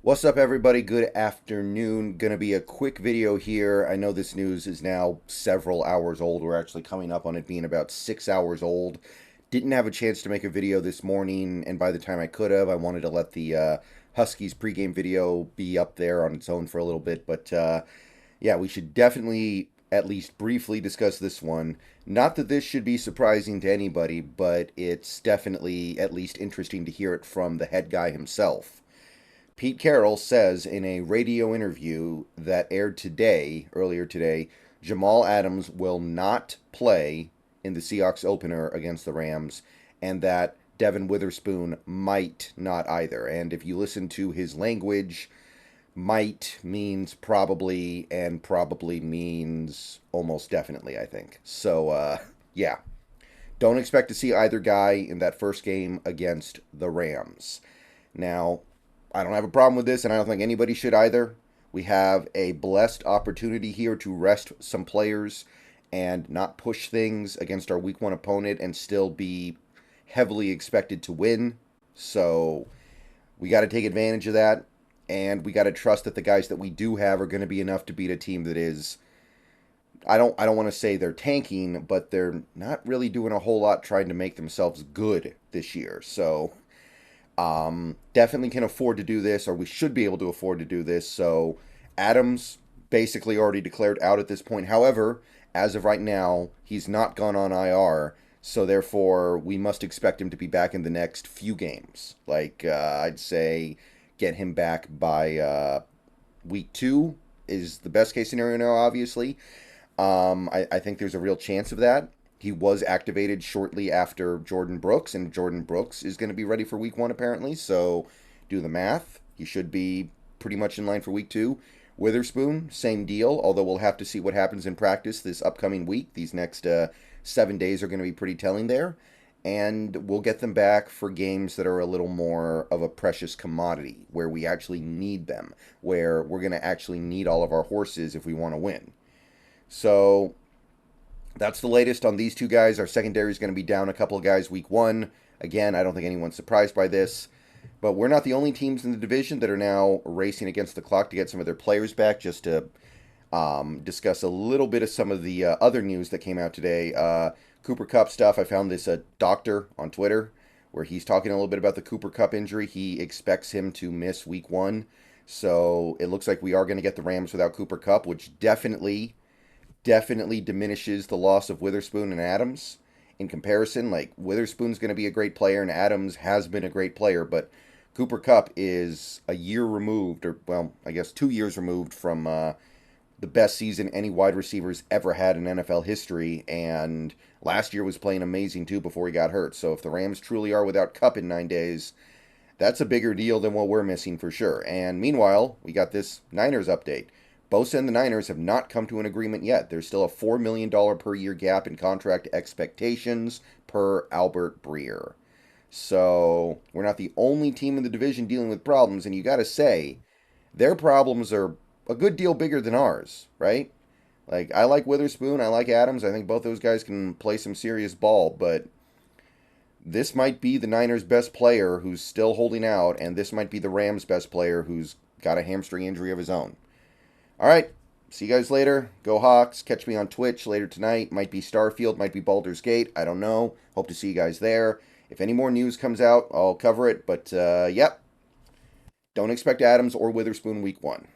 What's up, everybody? Good afternoon. Gonna be a quick video here. I know this news is now several hours old. We're actually coming up on it being about 6 hours old. Didn't have a chance to make a video this morning, and by the time I could have, I wanted to let the Huskies pregame video be up there on its own for a little bit. But yeah, we should definitely at least briefly discuss this one. Not that this should be surprising to anybody, but it's definitely at least interesting to hear it from the head guy himself. Pete Carroll says in a radio interview that aired today, earlier today, Jamal Adams will not play in the Seahawks opener against the Rams, and that Devon Witherspoon might not either. And if you listen to his language, might means probably, and probably means almost definitely, I think. So, yeah. Don't expect to see either guy in that first game against the Rams. Now, I don't have a problem with this, and I don't think anybody should either. We have a blessed opportunity here to rest some players and not push things against our week one opponent and still be heavily expected to win. So we got to take advantage of that, and we got to trust that the guys that we do have are going to be enough to beat a team that is, I don't want to say they're tanking, but they're not really doing a whole lot trying to make themselves good this year. So definitely can afford to do this, or we should be able to afford to do this. So Adams basically already declared out at this point. However, as of right now, he's not gone on IR, so therefore we must expect him to be back in the next few games. Like, I'd say get him back by week 2 is the best case scenario now, obviously. I think there's a real chance of that. He was activated shortly after Jordan Brooks, and Jordan Brooks is going to be ready for week 1 apparently, so do the math. He should be pretty much in line for week 2. Witherspoon, same deal, although we'll have to see what happens in practice this upcoming week. These next 7 days are going to be pretty telling there, and we'll get them back for games that are a little more of a precious commodity, where we actually need them, where we're going to actually need all of our horses if we want to win. So that's the latest on these two guys. Our secondary is going to be down a couple of guys week 1. Again, I don't think anyone's surprised by this. But we're not the only teams in the division that are now racing against the clock to get some of their players back. Just to discuss a little bit of some of the other news that came out today. Cooper Kupp stuff. I found this doctor on Twitter where he's talking a little bit about the Cooper Kupp injury. He expects him to miss week 1. So it looks like we are going to get the Rams without Cooper Kupp, which definitely diminishes the loss of Witherspoon and Adams. In comparison, like, Witherspoon's going to be a great player and Adams has been a great player, but Cooper Kupp is a year removed, or, well, I guess 2 years removed from the best season any wide receiver's ever had in NFL history, and last year was playing amazing too before he got hurt. So if the Rams truly are without Kupp in 9 days, that's a bigger deal than what we're missing for sure. And meanwhile, we got this Niners update. Bosa and the Niners have not come to an agreement yet. There's still a $4 million per year gap in contract expectations per Albert Breer. So we're not the only team in the division dealing with problems, and you got to say, their problems are a good deal bigger than ours, right? Like, I like Witherspoon, I like Adams. I think both those guys can play some serious ball, but this might be the Niners' best player who's still holding out, and this might be the Rams' best player who's got a hamstring injury of his own. All right, see you guys later. Go Hawks. Catch me on Twitch later tonight. Might be Starfield, might be Baldur's Gate. I don't know. Hope to see you guys there. If any more news comes out, I'll cover it. But, yep. Don't expect Adams or Witherspoon week 1.